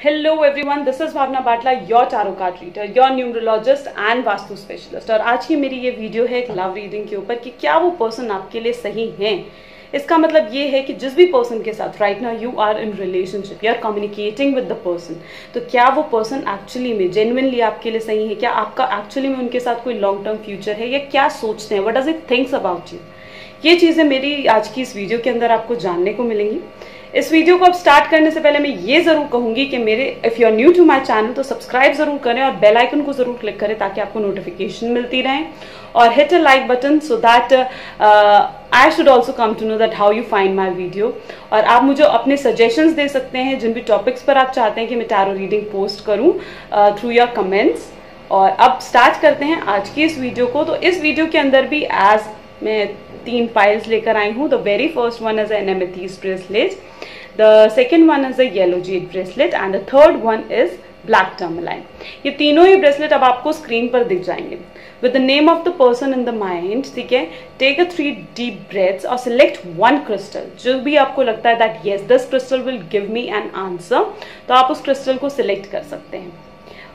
Hello everyone, this is Bhavna Batla, your tarot card reader, your numerologist and vastu specialist. और आज की मेरी ये वीडियो है एक लव रीडिंग के ऊपर कि क्या वो पर्सन आपके लिए सही है। इसका मतलब ये है कि जिस भी पर्सन के साथ right now you are in relationship, you are communicating with the person, तो क्या वो पर्सन एक्चुअली में जेन्युइनली आपके लिए सही है, क्या आपका एक्चुअली में उनके साथ कोई लॉन्ग टर्म फ्यूचर है, या क्या सोचते हैं, what does it thinks about you. ये चीज़ें मेरी आज की इस वीडियो के अंदर आपको जानने को मिलेंगी। इस वीडियो को अब स्टार्ट करने से पहले मैं ये जरूर कहूंगी कि मेरे if you are new to my channel तो सब्सक्राइब जरूर करें और बेल आइकन को जरूर क्लिक करें ताकि आपको नोटिफिकेशन मिलती रहे, और hit a like button so that I should also come to know that how you find my video. और आप मुझे अपने सजेशंस दे सकते हैं जिन भी टॉपिक्स पर आप चाहते हैं कि मैं टैरो रीडिंग पोस्ट करूं थ्रू योर कमेंट्स। और अब स्टार्ट करते हैं आज की इस वीडियो को। तो इस वीडियो के अंदर भी एज मैं 3 पाइल्स लेकर आई हूँ। The very first one is an amethyst bracelet, the second one is a yellow jade bracelet and the third one is black tourmaline। ये तीनों ही ब्रेसलेट अब आपको स्क्रीन पर दिख जाएंगे with the name of the person in the mind। ठीक है, take a 3 deep breaths और select one crystal जो भी आपको लगता है that yes this crystal will give me an answer, तो आप उस क्रिस्टल को सिलेक्ट कर सकते हैं।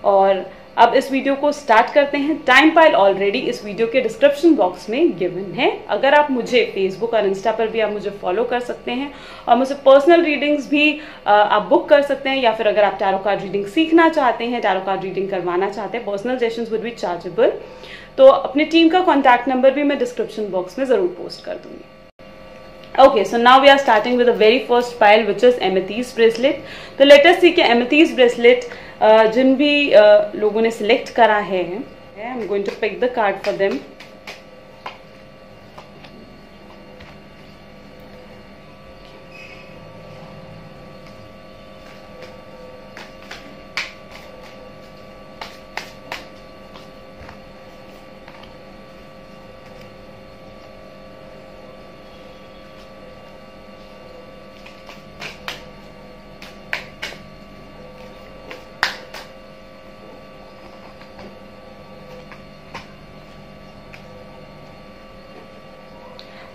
और अब इस वीडियो को स्टार्ट करते हैं। टाइम पाइल ऑलरेडी इस वीडियो के डिस्क्रिप्शन बॉक्स में गिवन है। अगर आप मुझे फेसबुक और इंस्टा पर भी आप मुझे फॉलो कर सकते हैं और मुझसे पर्सनल रीडिंग्स भी आप बुक कर सकते हैं, या फिर अगर आप टैरो कार्ड रीडिंग सीखना चाहते हैं, टैरो कार्ड रीडिंग करवाना चाहते हैं, personal sessions would be chargeable, तो अपनी टीम का कॉन्टैक्ट नंबर भी मैं डिस्क्रिप्शन बॉक्स में जरूर पोस्ट कर दूंगी। Okay, so now we are starting with the very first pile which is amethyst bracelet। तो let us see कि amethyst bracelet जिन भी लोगों ने सिलेक्ट करा है, I am going to pick the card for them।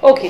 Okay,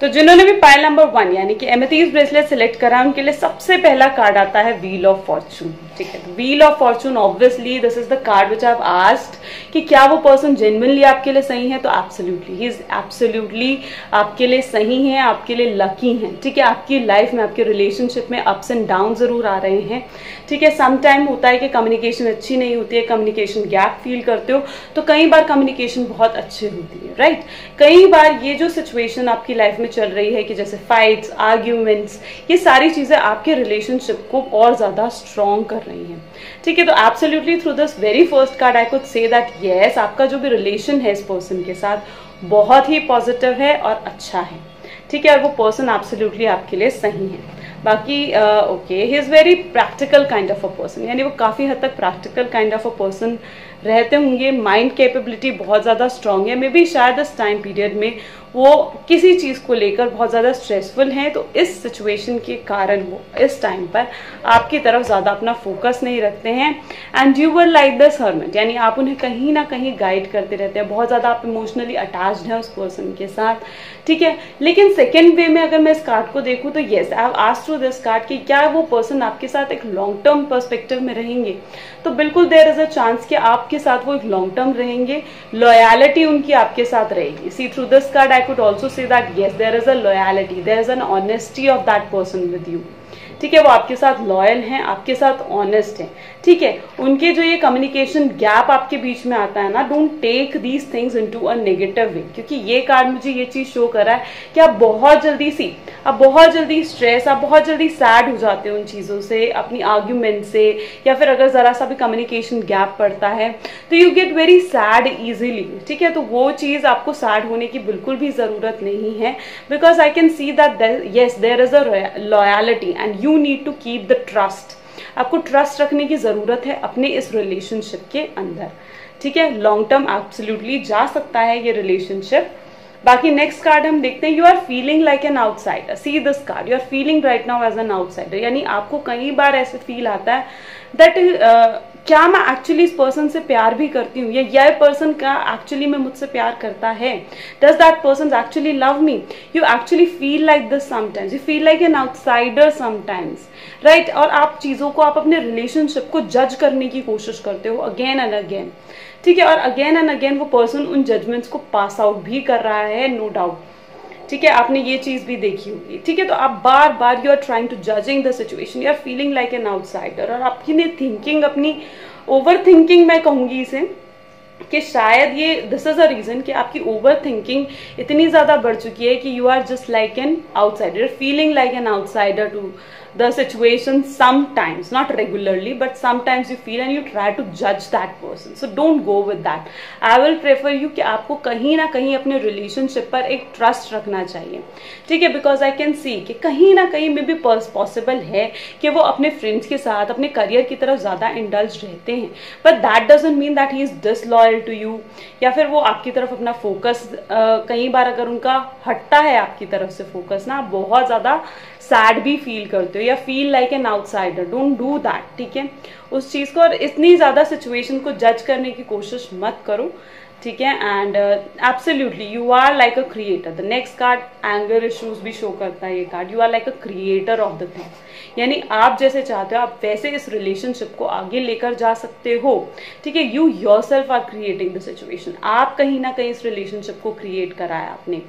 तो जिन्होंने भी पाइल नंबर 1 यानी कि एमेथीस्ट ब्रेसलेट सिलेक्ट करा उनके लिए सबसे पहला कार्ड आता है व्हील ऑफ फॉर्चून। ठीक है, wheel of Fortune obviously this is the card which I have asked कि क्या वो पर्सन जेन्युइनली आपके लिए सही है, तो एब्सोल्युटली ही इज एब्सोल्युटली आपके लिए सही है, आपके लिए लकी है। ठीक है, आपकी लाइफ में आपके रिलेशनशिप में अप्स एंड डाउन जरूर आ रहे हैं। ठीक है, सम टाइम होता है कि कम्युनिकेशन अच्छी नहीं होती है, कम्युनिकेशन गैप फील करते हो, तो कई बार कम्युनिकेशन बहुत अच्छी होती है, राइट। कई बार ये जो सिचुएशन आपकी लाइफ में चल रही है कि जैसे फाइट्स, आर्ग्यूमेंट्स, ये सारी चीजें आपके रिलेशनशिप को और ज्यादा स्ट्रॉन्ग कर रही हैं। ठीक है, तो absolutely through this very first card I could say that yes आपका जो भी रिलेशन है इस पर्सन के साथ बहुत ही पॉजिटिव है और अच्छा है। ठीक है, और वो पर्सन एब्सोल्युटली आपके लिए सही है। बाकी okay, he is very practical kind of a person, यानी वो काफी हद तक practical kind of a person रहते होंगे। माइंड कैपेबिलिटी बहुत ज्यादा स्ट्रांग है। मे बी शायद इस टाइम पीरियड में वो किसी चीज को लेकर बहुत ज्यादा स्ट्रेसफुल हैं, तो इस सिचुएशन के कारण वो इस टाइम पर आपकी तरफ ज्यादा अपना फोकस नहीं रखते हैं। And you were like this hermit, यानी आप उन्हें कहीं ना कहीं गाइड करते रहते हैं, बहुत ज्यादा आप इमोशनली अटैच्ड हैं उस पर्सन के साथ। ठीक है, लेकिन सेकेंड वे में अगर मैं इस कार्ड को देखूं तो yes I have asked through this card कि क्या वो पर्सन आपके साथ एक लॉन्ग टर्म पर्सपेक्टिव में रहेंगे, तो बिल्कुल देयर इज अ चांस कि आपके साथ वो एक लॉन्ग टर्म रहेंगे, लॉयलिटी उनकी आपके साथ रहेगी। See through this card I could also say that yes there is a loyalty, there is an honesty of that person with you। ठीक है, वो आपके साथ लॉयल हैं, आपके साथ ऑनेस्ट हैं। ठीक है, उनके जो ये कम्युनिकेशन गैप आपके बीच में आता है ना, don't take these things into a negative way, क्योंकि ये कार्ड मुझे ये चीज शो कर रहा है कि आप बहुत जल्दी स्ट्रेस, आप बहुत जल्दी सैड हो जाते हो उन चीजों से, अपनी आर्ग्यूमेंट से, या फिर अगर जरा सा भी कम्युनिकेशन गैप पड़ता है तो you get very sad easily. ठीक है, तो वो चीज आपको सैड होने की बिल्कुल भी जरूरत नहीं है, because I can see that yes there is a loyalty and you need to keep the trust. आपको ट्रस्ट रखने की जरूरत है अपने इस रिलेशनशिप के अंदर। ठीक है, लॉन्ग टर्म एब्सोल्युटली जा सकता है ये रिलेशनशिप। बाकी नेक्स्ट कार्ड हम देखते हैं, you are feeling like an outsider. See this card, you are feeling right now as an outsider, यानी आपको कई बार ऐसे फील आता है दैट क्या मैं एक्चुअली इस पर्सन से प्यार भी करती हूँ, या यह पर्सन का एक्चुअली में मुझसे प्यार करता है. Does that person actually love me. You actually feel like this sometimes, you feel like an outsider sometimes, right. और आप चीज़ों को, आप अपने रिलेशनशिप को जज करने की कोशिश करते हो अगेन एंड अगेन, ठीक है. और अगेन एंड अगेन वो पर्सन उन जजमेंट्स को पास आउट भी कर रहा है, नो डाउट, ठीक है. आपने ये चीज भी देखी होगी, ठीक है. तो आप बार बार you are trying to judging the situation, you are feeling like an outsider. और आपकी थिंकिंग, अपनी ओवर थिंकिंग मैं कहूंगी इसे, कि शायद ये दिस इज अ रीजन कि आपकी ओवर थिंकिंग इतनी ज्यादा बढ़ चुकी है कि you are just like an outsider, feeling like an outsider to the situation sometimes, not regularly, but sometimes you feel and you try to judge that person. So don't go with that. I will prefer you कि आपको कहीं ना कहीं अपने relationship पर एक trust रखना चाहिए, ठीक है. बिकॉज आई कैन सी कि कहीं ना कहीं में भी पॉसिबल है कि वो अपने फ्रेंड्स के साथ अपने करियर की तरफ ज्यादा इंडल्ज रहते हैं, but that doesn't mean that he is disloyal to you, या फिर वो आपकी तरफ अपना फोकस कई बार अगर उनका हटता है आपकी तरफ से फोकस ना, आप बहुत ज्यादा सैड भी फील करते हो या feel like an outsider. Don't do that, ठीक है, उस चीज को. और इतनी ज्यादा सिचुएशन को जज करने की कोशिश मत करो, ठीक है. And absolutely you are like a creator. The next card anger issues भी शो करता है ये card. You are like a creator of the things, यानी आप जैसे चाहते हो आप वैसे इस रिलेशनशिप को आगे लेकर जा सकते हो, ठीक है. You yourself are creating the situation. आप कहीं ना कहीं इस रिलेशनशिप को क्रिएट कराया आपने,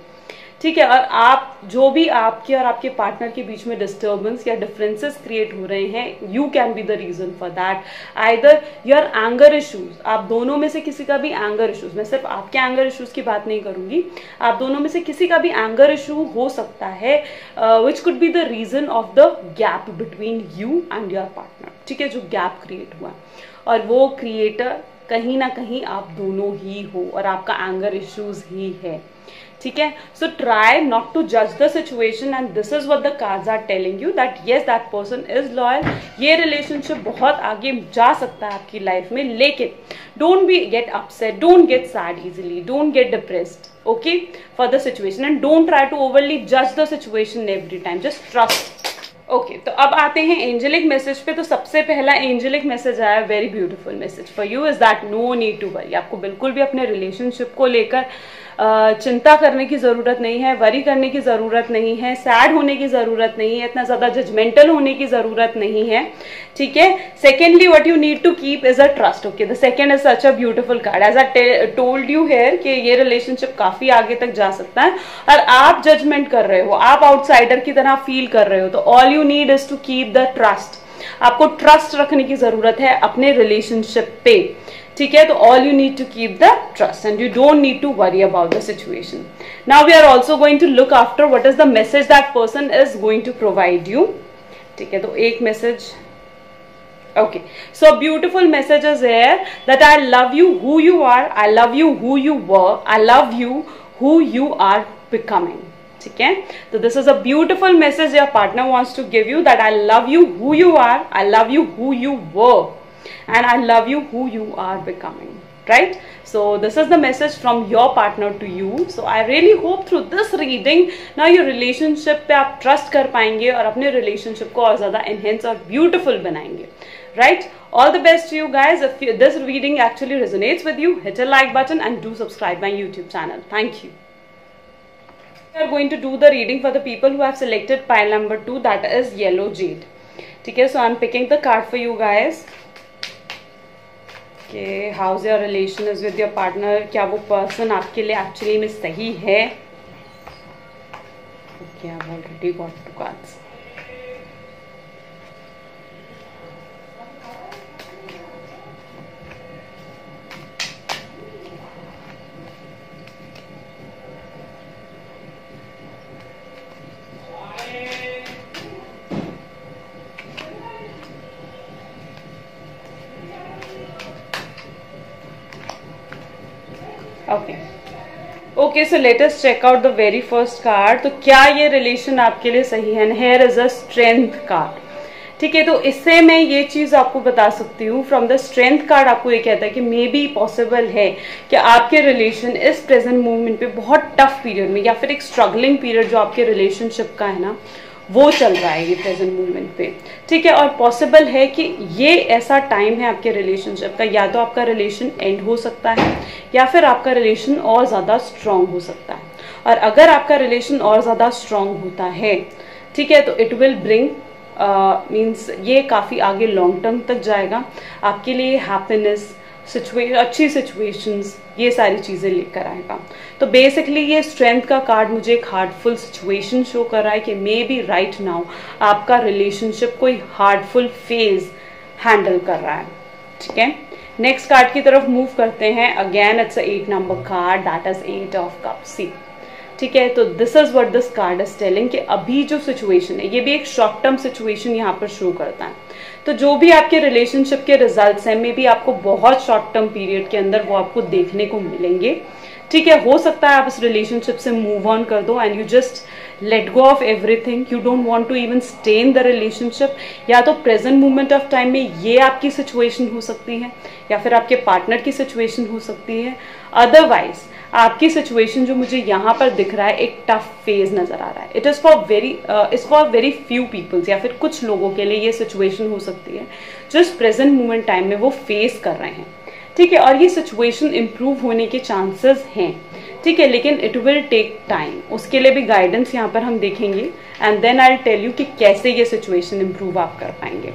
ठीक है. और आप जो भी आपके और आपके पार्टनर के बीच में डिस्टर्बेंस या डिफरेंसेस क्रिएट हो रहे हैं, you can be the reason for that. Either your anger issues, आप दोनों में से किसी का भी एंगर इश्यूज, मैं सिर्फ आपके एंगर इश्यूज की बात नहीं करूंगी, आप दोनों में से किसी का भी एंगर इशू हो सकता है, which could be the reason of the gap between you and your partner, ठीक है. जो गैप क्रिएट हुआ और वो क्रिएटर कहीं ना कहीं आप दोनों ही हो और आपका एंगर इश्यूज ही है, ठीक है. सो ट्राई नॉट टू जज the situation and this is what the cards are telling you, that yes that person is loyal. ये रिलेशनशिप बहुत आगे जा सकता है आपकी लाइफ में, लेकिन don't be get upset, don't get sad easily, don't get depressed, okay, for the situation, and don't try to overly judge the situation every time, just trust. Okay, तो अब आते हैं एंजेलिक मैसेज पे. तो सबसे पहला एंजेलिक मैसेज आया, very beautiful message for you is that no need to worry. आपको बिल्कुल भी अपने रिलेशनशिप को लेकर चिंता करने की जरूरत नहीं है, वरी करने की जरूरत नहीं है, सैड होने की जरूरत नहीं है, इतना ज्यादा जजमेंटल होने की जरूरत नहीं है, ठीक है. Secondly what you need to keep is a trust. Okay, the second is such a beautiful card. As I told you here कि ये रिलेशनशिप काफी आगे तक जा सकता है और आप जजमेंट कर रहे हो, आप आउटसाइडर की तरह फील कर रहे हो, तो all you need is to keep the trust. आपको ट्रस्ट रखने की जरूरत है अपने रिलेशनशिप पे, ठीक है. तो all you need to keep the trust and you don't need to worry about the situation. Now we are also going to look after what is the message that person is going to provide you, ठीक है. तो एक message, okay, so beautiful message is here that I love you who you are, I love you who you were, I love you who you are becoming, ठीक है. तो this is a beautiful message your partner wants to give you, that I love you who you are, I love you who you were, and I love you who you are becoming, right? So this is the message from your partner to you. So I really hope through this reading now your relationship पे आप trust कर पाएंगे और अपने relationship को और ज़्यादा enhance और beautiful बनाएंगे, right? All the best to you guys. If this reading actually resonates with you, hit a like button and do subscribe my YouTube channel. Thank you. We are going to do the reading for the people who have selected pile number 2, that is yellow jade. ठीक है, so I'm picking the card for you guys. Okay, how's your relation is with your partner? क्या वो person आपके लिए actually में सही है? Okay, I've already got 2 cards. Okay, so let us check out the very first card. तो क्या ये रिलेशन आपके लिए सही है? Here is a strength card, ठीक है. तो इससे मैं ये चीज आपको बता सकती हूँ, फ्रॉम द स्ट्रेंथ कार्ड आपको ये कहता है कि मे बी पॉसिबल है कि आपके रिलेशन इस प्रेजेंट मूवमेंट पे बहुत टफ पीरियड में या फिर एक स्ट्रगलिंग पीरियड जो आपके रिलेशनशिप का है ना, वो चल रहा है ये प्रेजेंट मोमेंट पे, ठीक है। और पॉसिबल है कि ये ऐसा टाइम है आपके रिलेशनशिप का, या तो आपका रिलेशन एंड हो सकता है या फिर आपका रिलेशन और ज़्यादा स्ट्रांग हो सकता है। और अगर आपका रिलेशन और ज़्यादा स्ट्रांग होता है, ठीक है, तो इट विल ब्रिंग मीन्स ये काफ़ी आगे लॉन्ग टर्म तक जाएगा आपके लिए, हैप्पीनेस, अच्छी सिचुएशंस, ये सारी चीज़ें लेकर आएगा। तो बेसिकली ये स्ट्रेंथ का कार्ड मुझे एक हार्डफुल सिचुएशन शो कर रहा है कि मे बी राइट नाउ आपका रिलेशनशिप कोई हार्डफुल फेज हैंडल कर रहा है, ठीक है। नेक्स्ट कार्ड की तरफ मूव करते हैं। Again it's a 8 number card, that is 8 of cups, ठीक है। तो this is what this card is telling कि अभी जो सिचुएशन है ये भी एक शॉर्ट टर्म सिचुएशन यहाँ पर शो करता है। तो जो भी आपके रिलेशनशिप के रिजल्ट्स हैं मे बी आपको बहुत शॉर्ट टर्म पीरियड के अंदर वो आपको देखने को मिलेंगे, ठीक है। हो सकता है आप इस रिलेशनशिप से मूव ऑन कर दो and you just let go of everything, you don't want to even stay in the relationship. या तो प्रेजेंट मोमेंट ऑफ टाइम में ये आपकी सिचुएशन हो सकती है या फिर आपके पार्टनर की सिचुएशन हो सकती है। अदरवाइज आपकी सिचुएशन जो मुझे यहाँ पर दिख रहा है एक टफ फेज नजर आ रहा है। It is for very few peoples, या फिर कुछ लोगों के लिए ये सिचुएशन हो सकती है जो इस प्रेजेंट मोमेंट टाइम में वो फेस कर रहे हैं, ठीक है। और ये सिचुएशन इंप्रूव होने के चांसेस हैं, ठीक है, लेकिन इट विल टेक टाइम। उसके लिए भी गाइडेंस यहाँ पर हम देखेंगे and then I will tell you कि कैसे ये सिचुएशन इंप्रूव आप कर पाएंगे।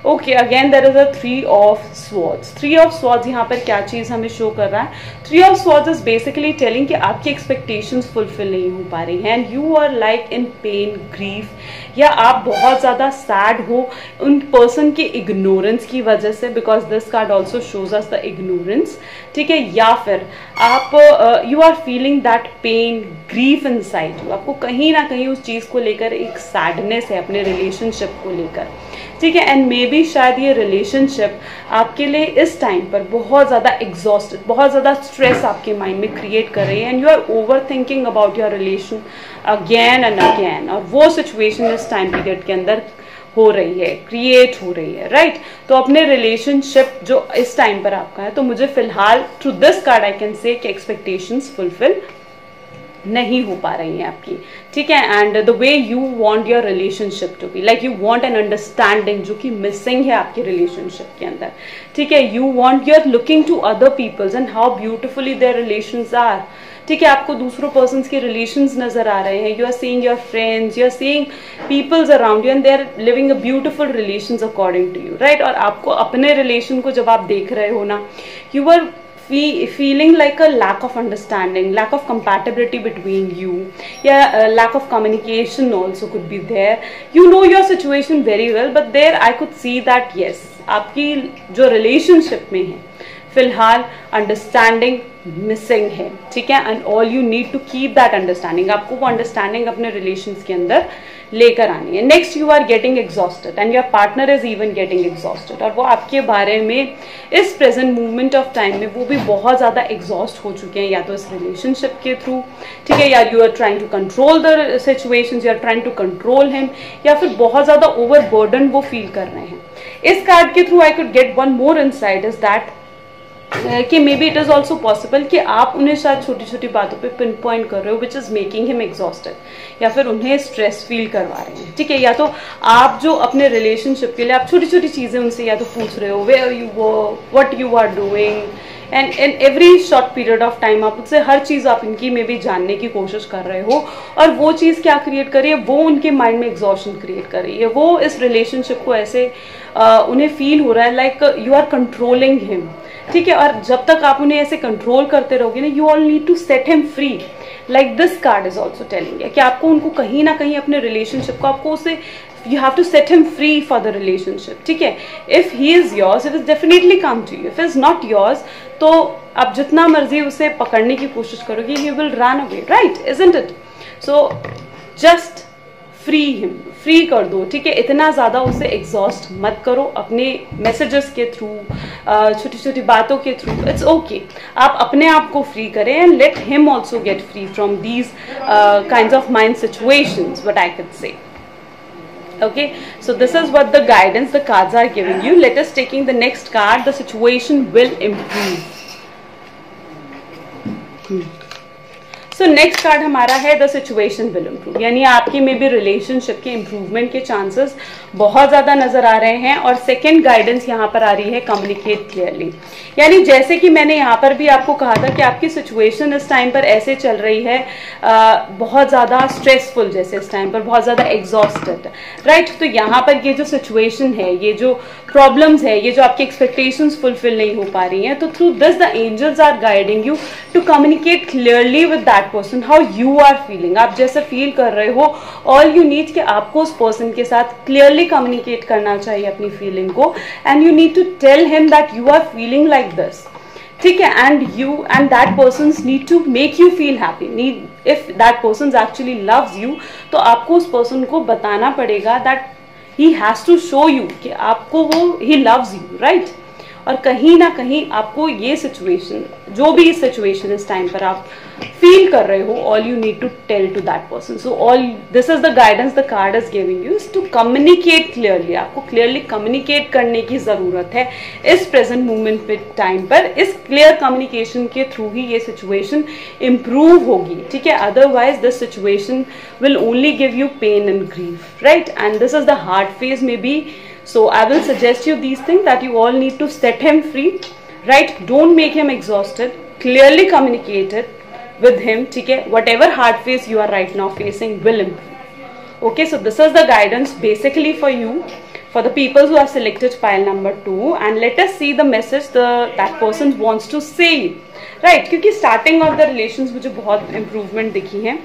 Okay, again there is a 3 of swords. 3 of swords यहाँ पर क्या चीज हमें शो कर रहा है? 3 of swords is basically telling कि आपकी एक्सपेक्टेशंस फुलफिल नहीं हो पा रही हैं and you are like in pain, grief, या आप बहुत ज्यादा सैड हो उन पर्सन के इग्नोरेंस की वजह से, because this card also shows us the ignorance, ठीक है। या फिर आप you are feeling that pain, grief inside you, आपको कहीं ना कहीं उस चीज को लेकर एक सैडनेस है अपने रिलेशनशिप को लेकर, ठीक है। एंड मे बी शायद ये रिलेशनशिप आपके लिए इस टाइम पर बहुत ज़्यादा एग्जॉस्टेड, बहुत ज़्यादा स्ट्रेस आपके माइंड में क्रिएट कर रही है and you are over thinking about your relation again and again. और वो सिचुएशन इस टाइम पीरियड के अंदर हो रही है, क्रिएट हो रही है, राइट। तो अपने रिलेशनशिप जो इस टाइम पर आपका है, तो मुझे फिलहाल through this card I can say कि एक्सपेक्टेशंस फुलफिल नहीं हो पा रही हैं आपकी, ठीक है। And the way you want your relationship to be, like you want an understanding जो कि मिसिंग है आपके रिलेशनशिप के अंदर, ठीक है। You want, you are looking to other peoples and how beautifully their relations are, ठीक है। आपको दूसरों पर्सन्स के रिलेशंस नजर आ रहे हैं, you are seeing your friends, you are seeing peoples around you and they are living a beautiful relations according to you, right. और आपको अपने रिलेशन को जब आप देख रहे हो ना, you are feeling like a lack of understanding, lack of compatibility between you, yeah, lack of communication also could be there. You know your situation very well, but there I could see that yes, आपकी जो relationship में है फिलहाल understanding missing है, ठीक है। And all you need to keep that understanding, आपको वो अंडरस्टैंडिंग अपने रिलेशंस के अंदर लेकर आनी है। Next, you are getting exhausted and your partner is even getting exhausted, और वो आपके बारे में इस प्रेजेंट मूवमेंट ऑफ टाइम में वो भी बहुत ज्यादा एग्जॉस्ट हो चुके हैं, या तो इस रिलेशनशिप के थ्रू, ठीक है, या you are trying to control the situations, you are trying to control him, या फिर बहुत ज्यादा ओवरबर्डन वो फील कर रहे हैं। इस कार्ड के through I could get one more insight is that कि maybe it is also possible कि आप उन्हें शायद छोटी छोटी बातों पे पिन पॉइंट कर रहे हो which is making him exhausted, या फिर उन्हें स्ट्रेस फील करवा रहे हैं, ठीक है। या तो आप जो अपने रिलेशनशिप के लिए आप छोटी छोटी चीजें उनसे या तो पूछ रहे हो, where you work, what you are doing, and in every short period of time आप उससे हर चीज आप इनकी में भी जानने की कोशिश कर रहे हो, और वो चीज क्या क्रिएट कर रही है, वो उनके माइंड में एग्जॉशन क्रिएट कर रही है। वो इस रिलेशनशिप को ऐसे उन्हें फील हो रहा है like you are controlling him, ठीक है। और जब तक आप उन्हें ऐसे कंट्रोल करते रहोगे ना, you all need to set him free, like this card is also telling कि आपको उनको कहीं ना कहीं अपने रिलेशनशिप को, आपको उसे you have to set him free for the relationship, ठीक है। if he is yours, it will definitely come to you. if it's not yours, तो आप जितना मर्जी उसे पकड़ने की कोशिश करोगे, he will run away, right, isn't it? so just free him, free कर दो, ठीक है। इतना ज्यादा उसे एग्जॉस्ट मत करो अपने मैसेजेस के थ्रू, छोटी छोटी बातों के थ्रू, इट्स ओके। आप अपने आप को फ्री करें and let him also get free from these kinds of mind situations, what I can say. Okay, so this is what the guidance the cards are giving you. Let us taking the next card. The situation will improve. So next card हमारा है the situation will improve, यानी आपकी में भी relationship के improvement के chances बहुत ज्यादा नजर आ रहे हैं। और सेकंड गाइडेंस यहाँ पर आ रही है कम्युनिकेट क्लियरली, यानी जैसे कि मैंने यहाँ पर भी आपको कहा था कि आपकी सिचुएशन इस टाइम पर ऐसे चल रही है बहुत ज्यादा स्ट्रेसफुल, जैसे इस टाइम पर बहुत ज्यादा एग्जॉस्टेड, राइट। तो यहाँ पर ये जो सिचुएशन है, ये जो प्रॉब्लम्स है, ये जो आपकी एक्सपेक्टेशंस फुलफिल नहीं हो पा रही हैं, तो through this the angels are guiding you to communicate clearly with that person how you are feeling. आप जैसे फील कर रहे हो, ऑल यू नीड कि आपको उस पर्सन के साथ क्लियरली कम्युनिकेट करना चाहिए अपनी फीलिंग को, and you need to tell him that you are feeling like this, ठीक है, and that person need to make you feel happy. If that person actually loves you, तो आपको उस पर्सन को बताना पड़ेगा that he has to show you कि आपको वो ही लव्स यू, राइट। और कहीं ना कहीं आपको ये सिचुएशन, जो भी सिचुएशन इस टाइम पर आप फील कर रहे हो, all you need to tell to that person. So all this is the guidance the card is giving you, is to communicate clearly. आपको क्लियरली कम्युनिकेट करने की जरूरत है इस प्रेजेंट मोमेंट पे टाइम पर। इस क्लियर कम्युनिकेशन के थ्रू ही ये सिचुएशन इंप्रूव होगी, ठीक है। Otherwise this situation will only give you pain and grief, right, and this is the hard phase maybe. So I will suggest you these things that you all need to set him free, right? Don't make him exhausted. Clearly communicate it with him, ठीक है? Whatever hard phase you are right now facing will improve. Okay, so this is the guidance basically for you, for the people who have selected pile number 2, and let us see the message that person wants to say, right? क्योंकि starting of the relations मुझे बहुत improvement दिखी है.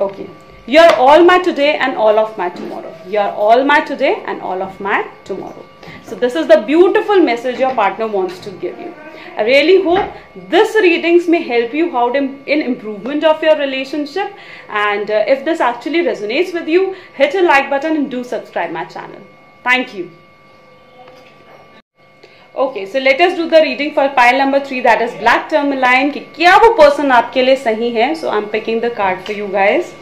Okay. You are all my today and all of my tomorrow. You are all my today and all of my tomorrow. So this is the beautiful message your partner wants to give you. I really hope this readings may help you out in improvement of your relationship. And if this actually resonates with you, hit a like button and do subscribe my channel. Thank you. Okay, so let us do the reading for pile number 3, that is black tourmaline. कि क्या वो person आपके लिए सही है? So I'm picking the card for you guys.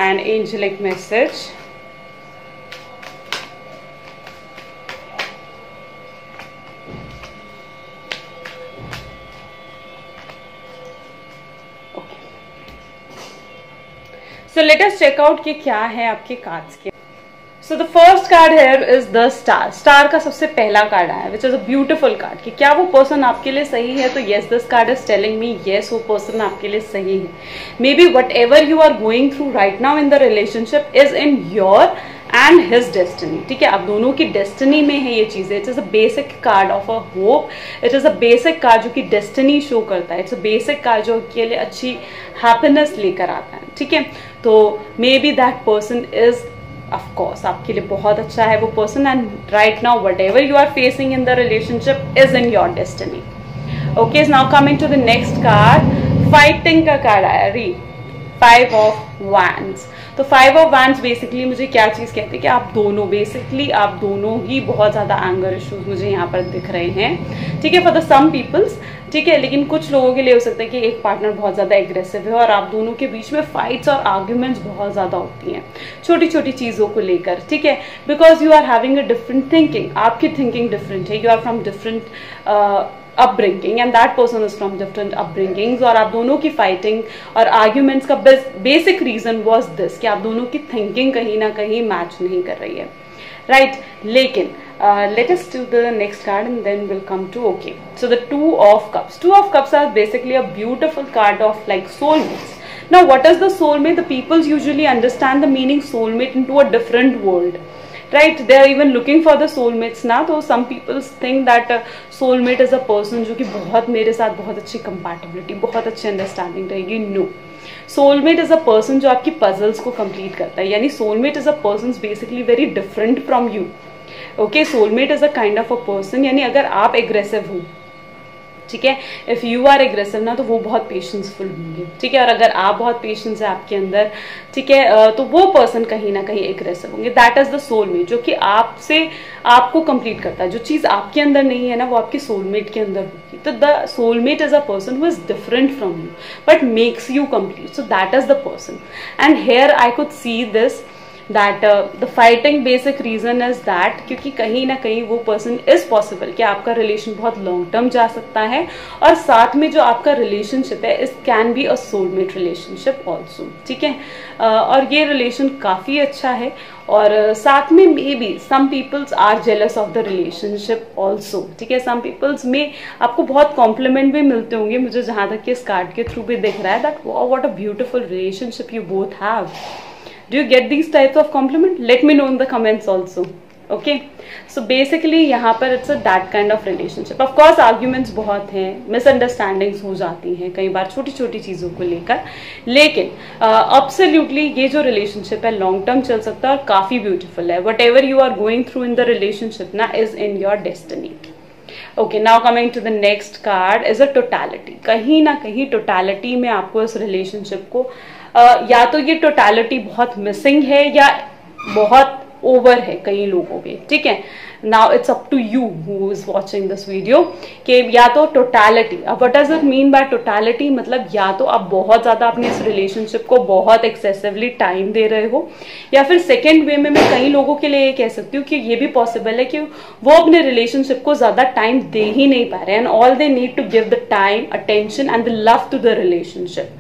And angelic message. Okay. So let us check out कि क्या है आपके कार्ड्स के. So the first card here is the star. Star का सबसे पहला कार्ड आया, which is a beautiful card. कि क्या वो पर्सन आपके लिए सही है? तो yes, this card is telling me yes, वो पर्सन आपके लिए सही है. Maybe whatever you are going through right now in the relationship is in your and his destiny. ठीक है, आप दोनों की डेस्टिनी में है ये चीजें. It is a basic card of a hope. It is a basic card जो कि डेस्टिनी शो करता है. It's a basic card जो के लिए अच्छी हैप्पीनेस लेकर आता है. ठीक है, तो maybe that person is of course आपके लिए बहुत अच्छा है वो person, and right now whatever you are facing in the relationship is in your destiny. Okay, now coming to the next card, fighting का कार्ड आया. री 5 of Wands. तो 5 of Wands बेसिकली मुझे क्या चीज कहते हैं कि आप दोनों ही बहुत ज्यादा एंगर इश्यूज मुझे यहाँ पर दिख रहे हैं. ठीक है, फॉर द सम पीपल्स, ठीक है, लेकिन कुछ लोगों के लिए हो सकता है कि एक पार्टनर बहुत ज्यादा एग्रेसिव है और आप दोनों के बीच में फाइट्स और आर्ग्यूमेंट्स बहुत ज्यादा होती हैं छोटी छोटी चीजों को लेकर. ठीक है, because you are having a different thinking. आपकी थिंकिंग डिफरेंट है. You are from different upbringing and that person is from different upbringings, और आप दोनों की फाइटिंग और आर्ग्यूमेंट्स का बेसिक रीजन वाज दिस कि आप दोनों की थिंकिंग कहीं ना कहीं मैच नहीं कर रही है, राइट. लेकिन let us do the next card and then we'll come to okay. So the 2 of Cups. 2 of Cups are basically a beautiful card of like soulmates. Now what is the soulmate? The people usually understand the meaning soulmate into a different world, right? They are even looking for the soulmates now. So some people think that soulmate is a person जो कि बहुत मेरे साथ बहुत अच्छी compatibility, बहुत अच्छी understanding रहेगी. No, soulmate is a person जो आपकी puzzles को complete करता है. यानी soulmate is a person basically very different from you. Okay, soulmate is a kind of a person, यानी अगर आप aggressive हो, ठीक है। इफ यू आर एग्रेसिव ना, तो वो बहुत पेशेंसफुल होंगे, ठीक है। और अगर आप बहुत पेशेंस है आपके अंदर, ठीक है, तो वो पर्सन कहीं ना कहीं एग्रेसिव होंगे। दैट इज द सोलमेट, जो कि आपको कंप्लीट करता है। जो चीज आपके अंदर नहीं है ना, वो आपके सोलमेट के अंदर होगी। तो the soulmate is a person who is different from you but makes you complete. So that is the person. And here I could see this that the fighting basic reason is that क्योंकि कहीं ना कहीं वो person is possible कि आपका relation बहुत long term जा सकता है, और साथ में जो आपका रिलेशनशिप है इस can be a soulmate relationship also, ठीक है। और ये रिलेशन काफी अच्छा है, और साथ में maybe some peoples are jealous of the relationship also, ठीक है। सम पीपल्स में आपको बहुत कॉम्प्लीमेंट भी मिलते होंगे, मुझे जहां तक कि इस कार्ड के थ्रू भी दिख रहा है that what a beautiful relationship you both have. Do you get these types of compliment? Let me know in the comments also. Okay, so basically यहाँ पर it's a that kind of relationship. Of course arguments बहुत हैं, misunderstandings हो जाती हैं कई बार छोटी छोटी चीज़ों को लेकर, लेकिन absolutely ये जो relationship है long term चल सकता है और काफ़ी beautiful है. Whatever you are going through in the relationship ना is in your destiny. Okay, now coming to the next card is a totality. कहीं ना कहीं totality में आपको इस relationship को या तो ये टोटलिटी बहुत मिसिंग है या बहुत ओवर है कई लोगों पे, ठीक है। Now it's up to you who is watching this video कि या तो टोटलिटी, अब what does it mean by totality, मतलब या तो आप बहुत ज्यादा अपने इस रिलेशनशिप को बहुत एक्सेसिवली टाइम दे रहे हो, या फिर सेकेंड वे में मैं कई लोगों के लिए ये कह सकती हूँ कि ये भी पॉसिबल है कि वो अपने रिलेशनशिप को ज्यादा टाइम दे ही नहीं पा रहे हैं, and all they need to give the time, attention and the love to the relationship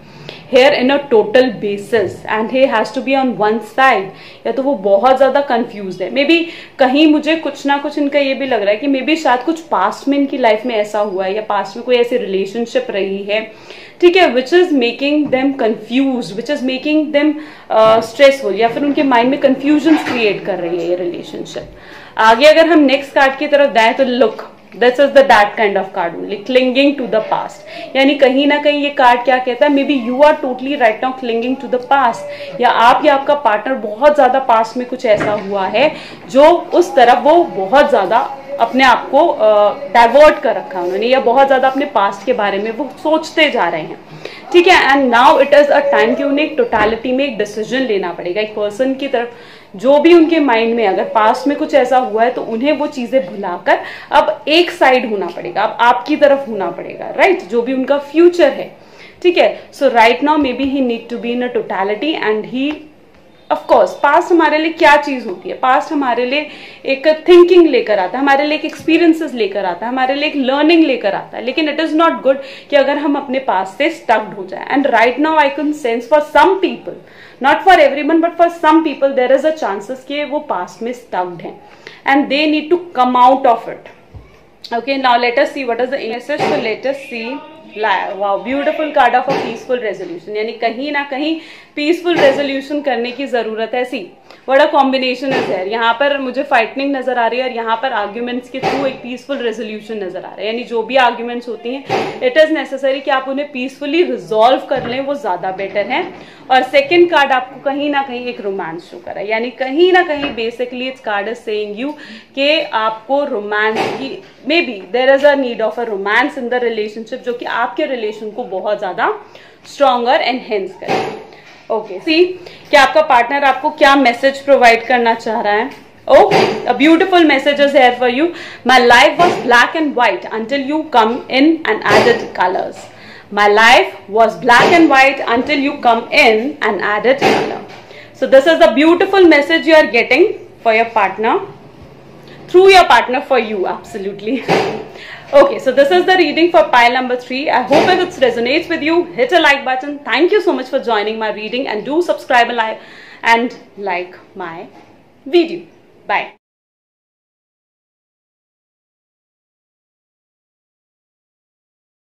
here in a total basis and he has to be on one side. या तो वो बहुत ज्यादा confused है, मे बी कहीं मुझे कुछ ना कुछ इनका ये भी लग रहा है कि मे बी शायद कुछ पास्ट में इनकी लाइफ में ऐसा हुआ है या पास्ट में कोई ऐसी रिलेशनशिप रही है, ठीक है, which is making them confuse, which is making them stressful, या फिर उनके माइंड में कंफ्यूजन क्रिएट कर रही है ये रिलेशनशिप। आगे अगर हम नेक्स्ट कार्ड की तरफ जाएं तो look, this is the that kind of card only, clinging to the past. यानी कहीं ना कहीं ये कार्ड क्या कहता है, maybe you are totally right now clinging to the past, या आप या आपका पार्टनर बहुत ज्यादा पास्ट में कुछ ऐसा हुआ है जो उस तरफ वो बहुत ज्यादा अपने आप को डाइवर्ट कर रखा है उन्होंने, या बहुत ज्यादा अपने पास्ट के बारे में वो सोचते जा रहे हैं, ठीक है। And now it is a time कि उन्हें एक टोटलिटी में एक डिसीजन लेना पड़ेगा एक पर्सन की तरफ। जो भी उनके माइंड में अगर पास्ट में कुछ ऐसा हुआ है तो उन्हें वो चीजें भुलाकर अब एक साइड होना पड़ेगा, अब आपकी तरफ होना पड़ेगा, राइट, जो भी उनका फ्यूचर है, ठीक है। So right now maybe he need to be in a totality and he of course, past हमारे लिए क्या चीज होती है, पास्ट हमारे लिए एक थिंकिंग लेकर आता है, हमारे लिए एक एक्सपीरियंसेस लेकर आता है, हमारे लिए एक लर्निंग लेकर आता है, लेकिन इट इज नॉट गुड कि अगर हम अपने पास्ट से स्टक्ड हो जाए। And right now I can sense for some people, not for everyone but for some people there is a chances कि वो पास्ट में स्टक्ड हैं and they need to come out of it. Okay, now let us see what is the message. So let us see. Wow, beautiful card of a peaceful resolution. यानी कहीं ना कहीं peaceful resolution करने की जरूरत है। See what a combination is there, यहाँ पर मुझे फाइटिंग नजर आ रही है और यहाँ पर आर्ग्यूमेंट्स के थ्रू एक पीसफुल रेजोल्यूशन नजर आ रहा है। यानी जो भी आर्ग्यूमेंट्स होती हैं इट इज नेसेसरी कि आप उन्हें पीसफुली रिजॉल्व कर लें, वो ज्यादा बेटर है। और सेकेंड कार्ड आपको कहीं ना कहीं एक रोमांस शो कर रहा है, यानी कहीं ना कहीं basically it's card is saying you कि आपको रोमांस की, maybe there is a need of a romance in the relationship, जो कि आपके रिलेशन को बहुत ज्यादा स्ट्रॉन्गर एनहेंस करेगा। ओके, सी कि आपका पार्टनर आपको क्या मैसेज प्रोवाइड करना चाह रहा है। Okay, a beautiful message is here for you. My life was black and white until you come in and added colors. My life was black and white until you come in and added color. So this is the beautiful message you are getting for your partner, through your partner for you, absolutely. Okay, so this is the reading for pile number 3. I hope if it resonates with you, hit a like button. Thank you so much for joining my reading and do subscribe and like my video. Bye.